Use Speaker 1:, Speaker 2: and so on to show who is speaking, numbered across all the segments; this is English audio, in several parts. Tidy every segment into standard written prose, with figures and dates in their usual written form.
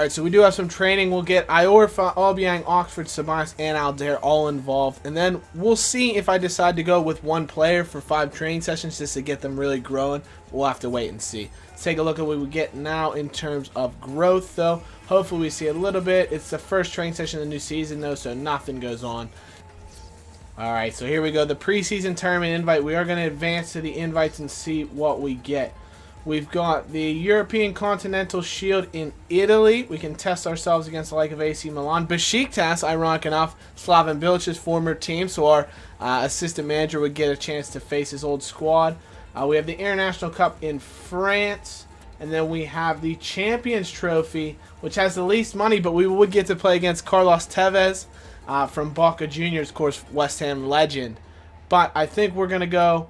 Speaker 1: Alright, so we do have some training. We'll get Iorfa, Obiang, Oxford, Ceballos, and Aldair all involved. And then we'll see if I decide to go with one player for 5 training sessions just to get them really growing. We'll have to wait and see. Let's take a look at what we get now in terms of growth, though. Hopefully we see a little bit. It's the first training session of the new season, though, so nothing goes on. Alright, so here we go. The preseason tournament invite. We are going to advance to the invites and see what we get. We've got the European Continental Shield in Italy. We can test ourselves against the like of AC Milan. Besiktas, ironic enough, Slaven Bilic's former team, so our assistant manager would get a chance to face his old squad. We have the International Cup in France, and then we have the Champions Trophy, which has the least money, but we would get to play against Carlos Tevez from Boca Juniors, of course, West Ham legend. But I think we're going to go...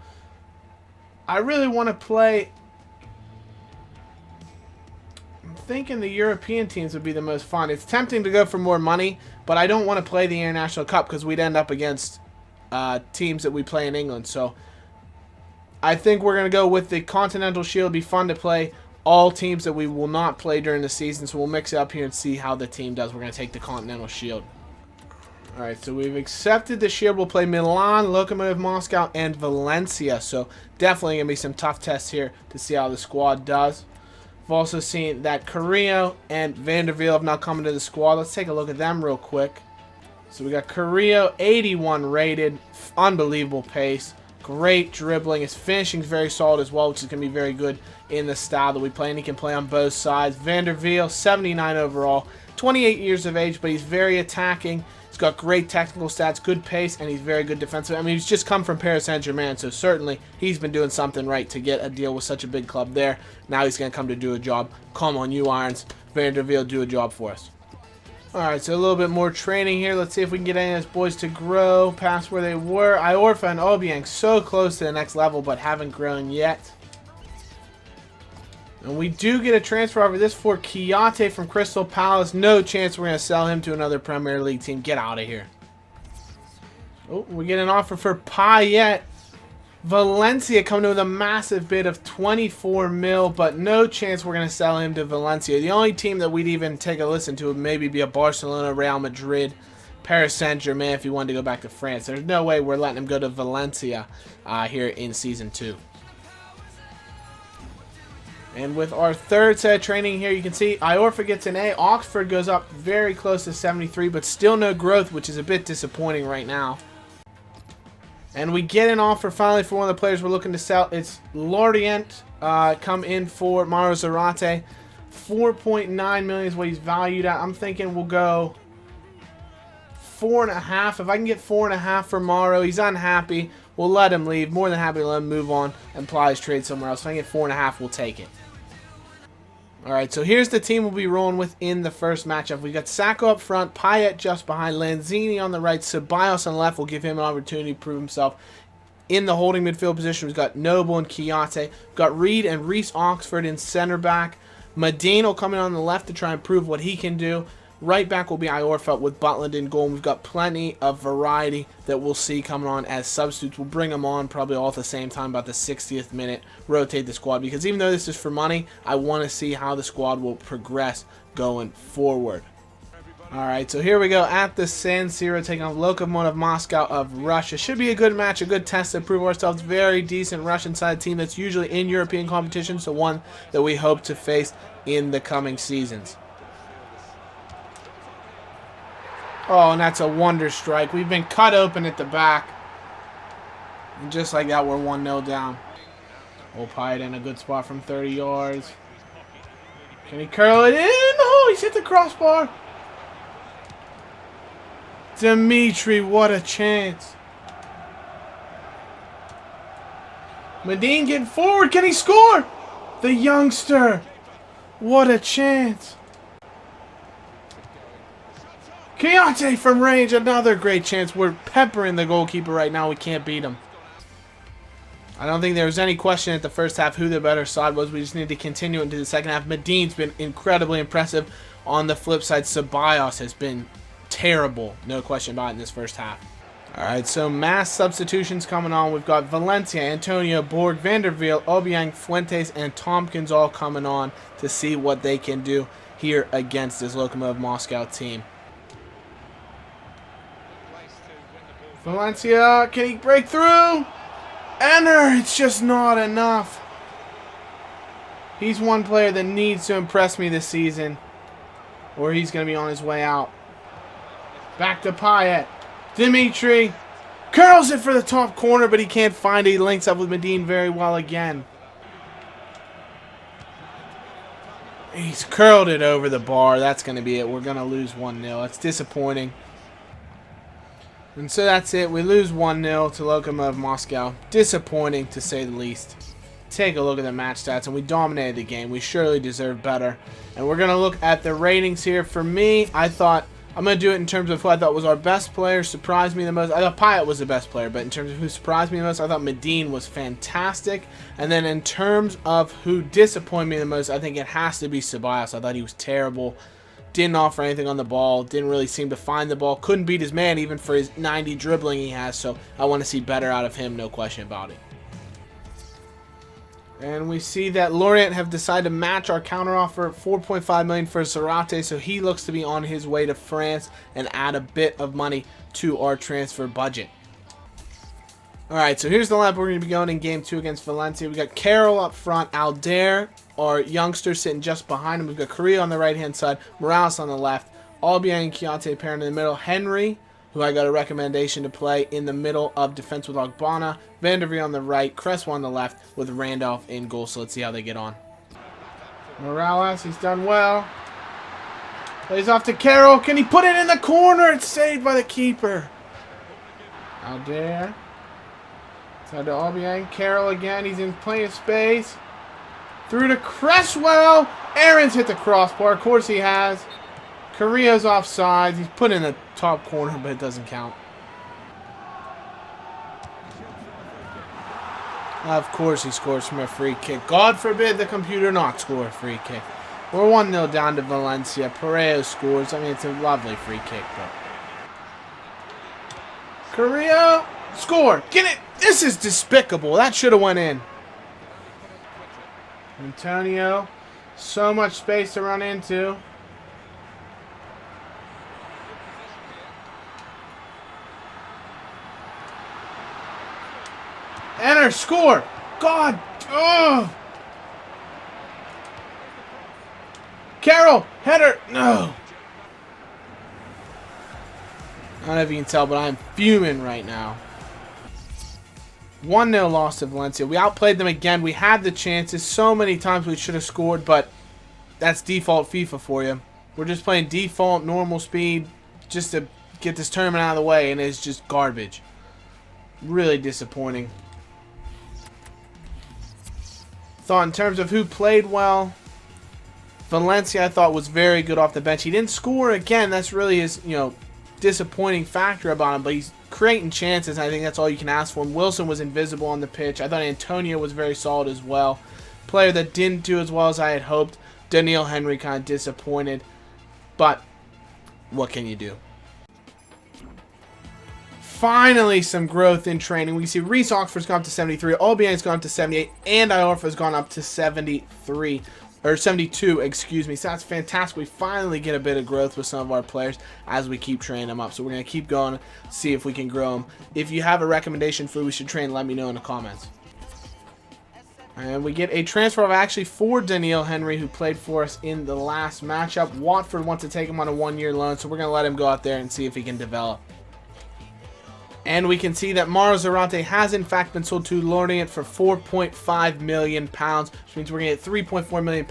Speaker 1: I really want to play... thinking the European teams would be the most fun. It's tempting to go for more money, but I don't want to play the International Cup because we'd end up against teams that we play in England. So I think we're going to go with the Continental Shield. It'd be fun to play all teams that we will not play during the season. So we'll mix it up here and see how the team does. We're going to take the Continental Shield. Alright, so we've accepted the Shield. We'll play Milan, Lokomotiv Moscow, and Valencia. So definitely going to be some tough tests here to see how the squad does. We've also seen that Carrillo and Vanderveel have now come into the squad. Let's take a look at them real quick. So we got Carrillo, 81 rated, unbelievable pace, great dribbling. His finishing is very solid as well, which is going to be very good in the style that we play, and he can play on both sides. Vanderveel, 79 overall, 28 years of age, but he's very attacking. He's got great technical stats, good pace, and he's very good defensively. I mean, he's just come from Paris Saint-Germain, so certainly he's been doing something right to get a deal with such a big club there. Now he's going to come to do a job. Come on, you Irons. Vanderveel, do a job for us. Alright, so a little bit more training here. Let's see if we can get any of those boys to grow past where they were. Iorfa and Obiang so close to the next level, but haven't grown yet. And we do get a transfer offer. This for Kiyate from Crystal Palace. No chance we're going to sell him to another Premier League team. Get out of here. Oh, we get an offer for Payet. Valencia coming in with a massive bid of 24 mil, but no chance we're going to sell him to Valencia. The only team that we'd even take a listen to would maybe be a Barcelona, Real Madrid, Paris Saint-Germain if he wanted to go back to France. There's no way we're letting him go to Valencia here in Season 2. And with our third set of training here, you can see Iorfa gets an A. Oxford goes up very close to 73, but still no growth, which is a bit disappointing right now. And we get an offer finally for one of the players we're looking to sell. It's Lorient come in for Mauro Zarate. 4.9 million is what he's valued at. I'm thinking we'll go 4.5. If I can get 4.5 for Mauro, he's unhappy. We'll let him leave. More than happy to let him move on and apply his trade somewhere else. If I can get 4.5, we'll take it. Alright, so here's the team we'll be rolling with in the first matchup. We got Sacco up front, Payet just behind, Lanzini on the right, Ceballos on the left. Will give him an opportunity to prove himself in the holding midfield position. We've got Noble and Kiyate. We've got Reed and Reece Oxford in center back. Medina coming on the left to try and prove what he can do. Right back will be Iorfa with Butland in goal. And we've got plenty of variety that we'll see coming on as substitutes. We'll bring them on probably all at the same time, about the 60th minute, rotate the squad. Because even though this is for money, I want to see how the squad will progress going forward. Alright, so here we go at the San Siro, taking on Lokomotiv Moscow of Russia. Should be a good match, a good test to prove ourselves. Very decent Russian side team that's usually in European competition, so one that we hope to face in the coming seasons. Oh, and that's a wonder strike. We've been cut open at the back. And just like that, we're 1-0 down. We'll Payet in a good spot from 30 yards. Can he curl it in? Oh, he's hit the crossbar. Dimitri, what a chance. Medine getting forward. Can he score? The youngster. What a chance. Kiyate from range, another great chance. We're peppering the goalkeeper right now. We can't beat him. I don't think there was any question at the first half who the better side was. We just need to continue into the second half. Medine's been incredibly impressive. On the flip side, Ceballos has been terrible. No question about it in this first half. Alright, so mass substitutions coming on. We've got Valencia, Antonio, Borg, Vanderveel, Obiang, Fuentes, and Tompkins all coming on to see what they can do here against this Lokomotiv Moscow team. Valencia, can he break through? Enter! It's just not enough. He's one player that needs to impress me this season, or he's going to be on his way out. Back to Payet. Dimitri curls it for the top corner, but he can't find it. He links up with Medine very well again. He's curled it over the bar. That's going to be it. We're going to lose 1-0. It's disappointing. And so that's it. We lose 1-0 to Lokomotiv Moscow. Disappointing, to say the least. Take a look at the match stats, and we dominated the game. We surely deserve better. And we're going to look at the ratings here. For me, I thought, I'm going to do it in terms of who I thought was our best player, surprised me the most. I thought Payet was the best player, but in terms of who surprised me the most, I thought Medine was fantastic. And then in terms of who disappointed me the most, I think it has to be Ceballos. I thought he was terrible. Didn't offer anything on the ball. Didn't really seem to find the ball. Couldn't beat his man even for his 90 dribbling he has. So I want to see better out of him, no question about it. And we see that Lorient have decided to match our counteroffer, $4.5 million for Zarate. So he looks to be on his way to France and add a bit of money to our transfer budget. Alright, so here's the lineup we're going to be going in Game 2 against Valencia. We got Carroll up front, Aldair, our youngster, sitting just behind him. We've got Correa on the right-hand side, Morales on the left, Albion and Chiante pairing in the middle, Henry, who I got a recommendation to play in the middle of defense with Ogbonna, Van der Veer on the right, Cresswell on the left, with Randolph in goal. So let's see how they get on. Morales, he's done well. Plays off to Carroll. Can he put it in the corner? It's saved by the keeper. Aldair. Side to Albion. Carroll again. He's in plenty of space. Through to Cresswell. Aaron's hit the crossbar. Of course he has. Correa's offside. He's put in the top corner, but it doesn't count. Of course he scores from a free kick. God forbid the computer not score a free kick. We're 1-0 down to Valencia. Pereira scores. I mean, it's a lovely free kick, but... Correa. Score. Get it. This is despicable. That should have went in. Antonio. So much space to run into. Enter. Score. God. Ugh. Carroll. Header. No. I don't know if you can tell, but I'm fuming right now. 1-0 loss to Valencia. We outplayed them again. We had the chances. So many times we should have scored, but that's default FIFA for you. We're just playing default, normal speed, just to get this tournament out of the way, and it's just garbage. Really disappointing. Thought in terms of who played well, Valencia I thought was very good off the bench. He didn't score again. That's really his, disappointing factor about him, but he's creating chances. I think that's all you can ask for him. Wilson was invisible on the pitch. I thought Antonio was very solid as well. Player that didn't do as well as I had hoped. Daniil Henry kind of disappointed, but what can you do? Finally, some growth in training. We see Reece Oxford's gone up to 73, Albion's gone up to 78, and Iorfa's gone up to 73. Or 72, excuse me. So that's fantastic. We finally get a bit of growth with some of our players as we keep training them up. So we're going to keep going, see if we can grow them. If you have a recommendation for who we should train, let me know in the comments. And we get a transfer of actually for Daniil Henry, who played for us in the last matchup. Watford wants to take him on a 1-year loan, so we're going to let him go out there and see if he can develop. And we can see that Mauro Zarate has in fact been sold to Lorient for £4.5 million, which means we're going to get £3.4 million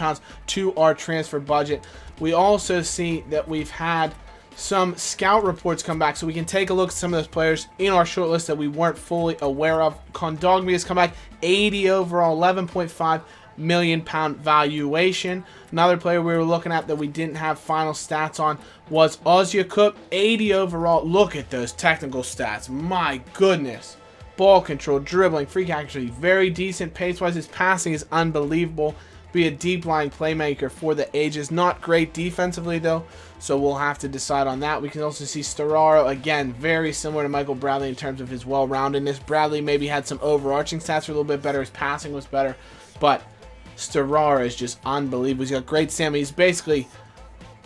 Speaker 1: to our transfer budget. We also see that we've had some scout reports come back, so we can take a look at some of those players in our shortlist that we weren't fully aware of. Kondogmi has come back, 80 overall, £11.5 million valuation. Another player we were looking at that we didn't have final stats on was Ozyakup, 80 overall. Look at those technical stats. My goodness. Ball control, dribbling, free kick accuracy, very decent pace-wise. His passing is unbelievable. Be a deep-lying playmaker for the ages. Not great defensively, though, so we'll have to decide on that. We can also see Storaro, again, very similar to Michael Bradley in terms of his well-roundedness. Bradley maybe had some overarching stats were a little bit better. His passing was better, but Storaro is just unbelievable. He's got great stamina. He's basically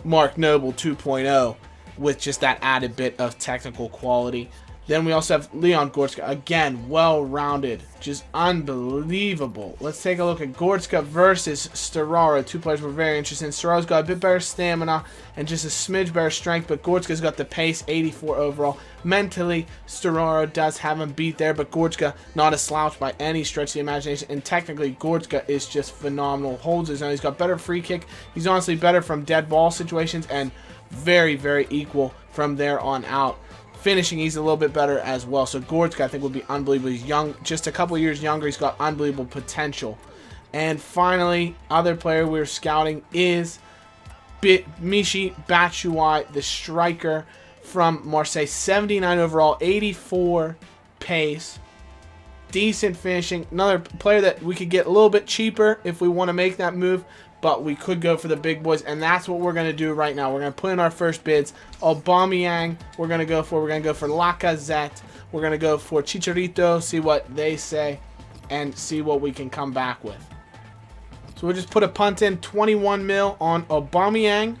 Speaker 1: Mark Noble 2.0 with just that added bit of technical quality. Then we also have Leon Goretzka. Again, well-rounded. Just unbelievable. Let's take a look at Goretzka versus Storaro. Two players were very interesting. Storaro's got a bit better stamina and just a smidge better strength, but Goretzka's got the pace, 84 overall. Mentally, Storaro does have him beat there, but Goretzka not a slouch by any stretch of the imagination. And technically, Goretzka is just phenomenal. Holds his own. He's got better free kick. He's honestly better from dead ball situations and very, very equal from there on out. Finishing, he's a little bit better as well. So Goretzka, I think, would be unbelievable. He's young, just a couple years younger. He's got unbelievable potential. And finally, other player we're scouting is Michy Batshuayi, the striker from Marseille. 79 overall, 84 pace, decent finishing. Another player that we could get a little bit cheaper if we want to make that move. But we could go for the big boys, and that's what we're going to do right now. We're going to put in our first bids. Aubameyang, we're going to go for Lacazette. We're going to go for Chicharito, see what they say, and see what we can come back with. So we'll just put a punt in, 21 mil on Aubameyang.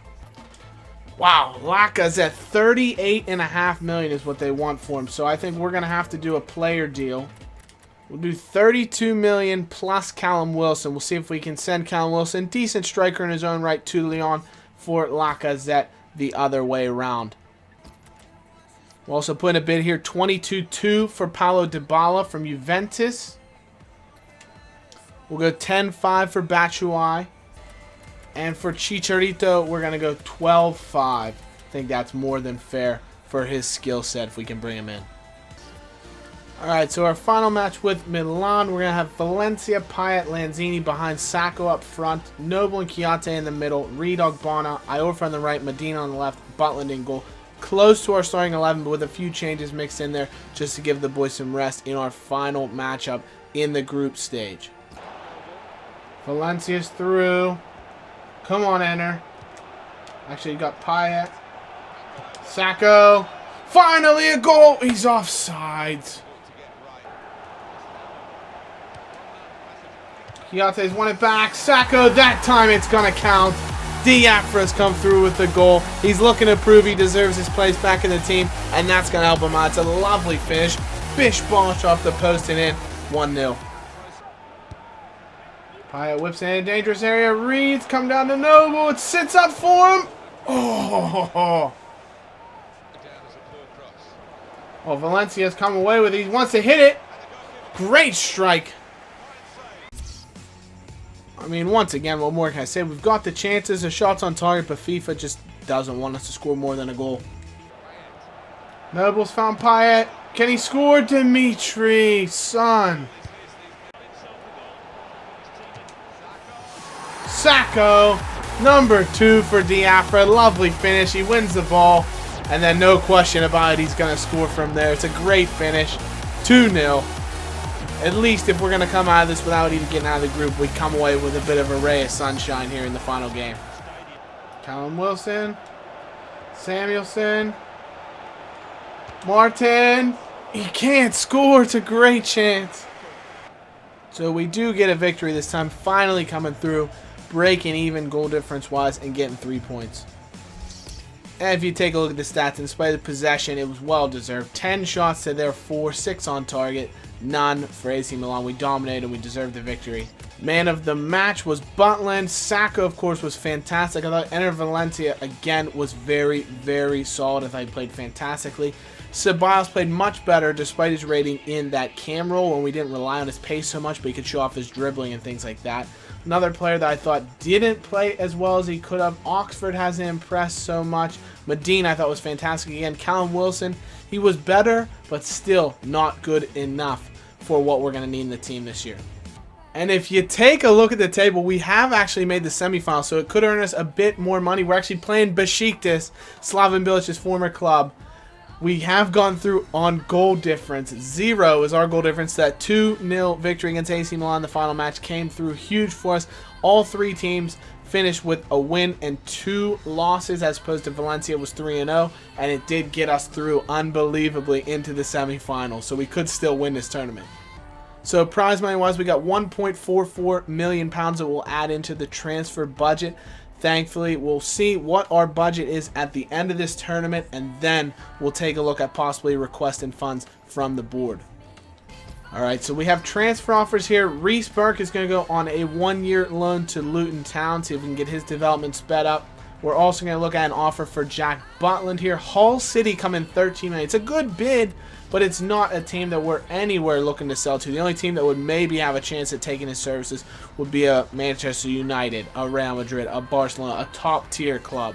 Speaker 1: Wow, Lacazette, 38.5 million is what they want for him. So I think we're going to have to do a player deal. We'll do 32 million plus Callum Wilson. We'll see if we can send Callum Wilson, decent striker in his own right, to Lyon for Lacazette the other way around. We'll also put in a bid here, 22.2 for Paulo Dybala from Juventus. We'll go 10.5 for Batshuayi. And for Chicharito, we're going to go 12.5. I think that's more than fair for his skill set if we can bring him in. Alright, so our final match with Milan, we're going to have Valencia, Payet, Lanzini behind, Sacco up front, Noble and Chiate in the middle, Reed, Ogbonna, Iorfa on the right, Medina on the left, Butland in goal. Close to our starting 11, but with a few changes mixed in there just to give the boys some rest in our final matchup in the group stage. Valencia's through. Come on, enter. Actually, you got Payet. Sacco. Finally a goal. He's offsides. Chiate's won it back. Sacco, that time it's going to count. Diafra's come through with the goal. He's looking to prove he deserves his place back in the team, and that's going to help him out. It's a lovely finish. Bish Bosch off the post and in. 1-0. Payet whips in a dangerous area. Reeds come down to Noble. It sits up for him. Oh, Valencia's come away with it. He wants to hit it. Great strike. I mean, once again, what more can I say? We've got the chances, the shots on target, but FIFA just doesn't want us to score more than a goal. Noble's found Payet. Can he score? Dimitri, son. Sacco, number 2 for Diafra. Lovely finish. He wins the ball. And then no question about it, he's going to score from there. It's a great finish. 2-0. At least if we're going to come out of this without even getting out of the group, we come away with a bit of a ray of sunshine here in the final game. Callum Wilson. Samuelson. Martin. He can't score. It's a great chance. So we do get a victory this time. Finally coming through. Breaking even goal difference wise and getting 3 points. And if you take a look at the stats, in spite of the possession, it was well deserved. 10 shots to their 4, 6 on target, none for AC Milan. We dominated and we deserved the victory. Man of the match was Butland. Sacco, of course, was fantastic. I thought Enter Valencia, again, was very, very solid. I thought he played fantastically. Ceballos played much better despite his rating in that cam role when we didn't rely on his pace so much, but he could show off his dribbling and things like that. Another player that I thought didn't play as well as he could have. Oxford hasn't impressed so much. Medina I thought was fantastic again. Callum Wilson, he was better, but still not good enough for what we're going to need in the team this year. And if you take a look at the table, we have actually made the semifinals, so it could earn us a bit more money. We're actually playing Besiktas, Slaven Bilic's former club. We have gone through on goal difference. 0 is our goal difference. That 2-0 victory against AC Milan in the final match came through huge for us. All 3 teams finished with a win and 2 losses, as opposed to Valencia was 3-0, and it did get us through unbelievably into the semifinals, so we could still win this tournament. So prize money wise, we got £1.44 million that we'll add into the transfer budget. Thankfully, we'll see what our budget is at the end of this tournament, and then we'll take a look at possibly requesting funds from the board. Alright, so we have transfer offers here. Reese Burke is going to go on a 1-year loan to Luton Town, see if we can get his development sped up. We're also going to look at an offer for Jack Butland here. Hull City come in 13 million. It's a good bid, but it's not a team that we're anywhere looking to sell to. The only team that would maybe have a chance at taking his services would be a Manchester United, a Real Madrid, a Barcelona, a top-tier club.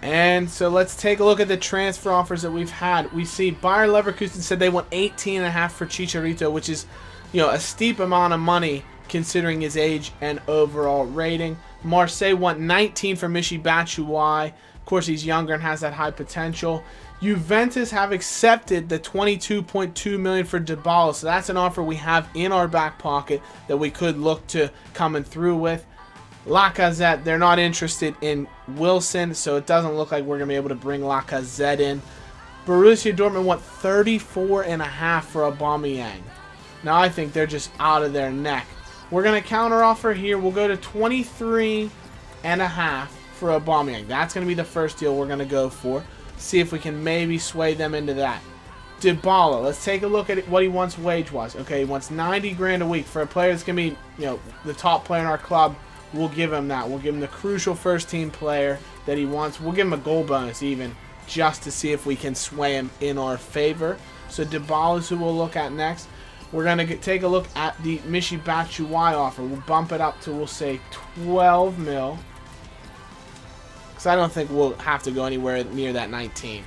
Speaker 1: And so let's take a look at the transfer offers that we've had. We see Bayer Leverkusen said they want 18.5 for Chicharito, which is, a steep amount of money considering his age and overall rating. Marseille want 19 for Michy Batshuayi. Of course, he's younger and has that high potential. Juventus have accepted the 22.2 million for Dybala, so that's an offer we have in our back pocket that we could look to coming through with. Lacazette, they're not interested in Wilson, so it doesn't look like we're going to be able to bring Lacazette in. Borussia Dortmund want 34.5 for Aubameyang. Now I think they're just out of their neck. We're going to counter offer here. We'll go to 23.5 for Aubameyang. That's going to be the first deal we're going to go for. See if we can maybe sway them into that. Dybala, let's take a look at what he wants wage-wise. Okay, he wants 90 grand a week for a player that's going to be, the top player in our club. We'll give him that. We'll give him the crucial first-team player that he wants. We'll give him a goal bonus even, just to see if we can sway him in our favor. So Dybala is who we'll look at next. We're going to take a look at the Michy Batshuayi offer. We'll bump it up to, we'll say, 12 mil. Because I don't think we'll have to go anywhere near that 19.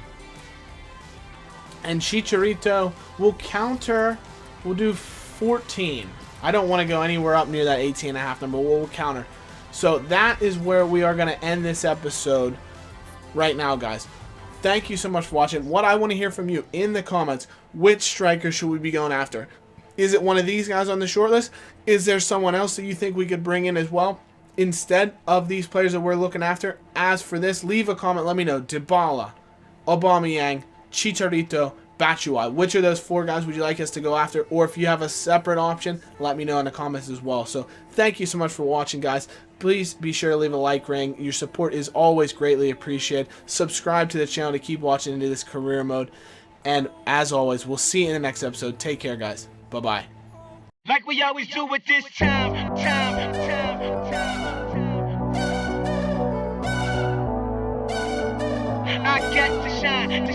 Speaker 1: And Chicharito will counter, we'll do 14. I don't want to go anywhere up near that 18.5 number. We'll counter. So that is where we are going to end this episode right now, guys. Thank you so much for watching. What I want to hear from you in the comments, which striker should we be going after? Is it one of these guys on the short list? Is there someone else that you think we could bring in as well instead of these players that we're looking after? As for this, leave a comment. Let me know. Dybala, Aubameyang, Chicharito, Batshuayi. Which of those 4 guys would you like us to go after? Or if you have a separate option, let me know in the comments as well. So thank you so much for watching, guys. Please be sure to leave a like ring. Your support is always greatly appreciated. Subscribe to the channel to keep watching into this career mode. And as always, we'll see you in the next episode. Take care, guys. Bye-bye.
Speaker 2: Like we always do with this time. I got to shine.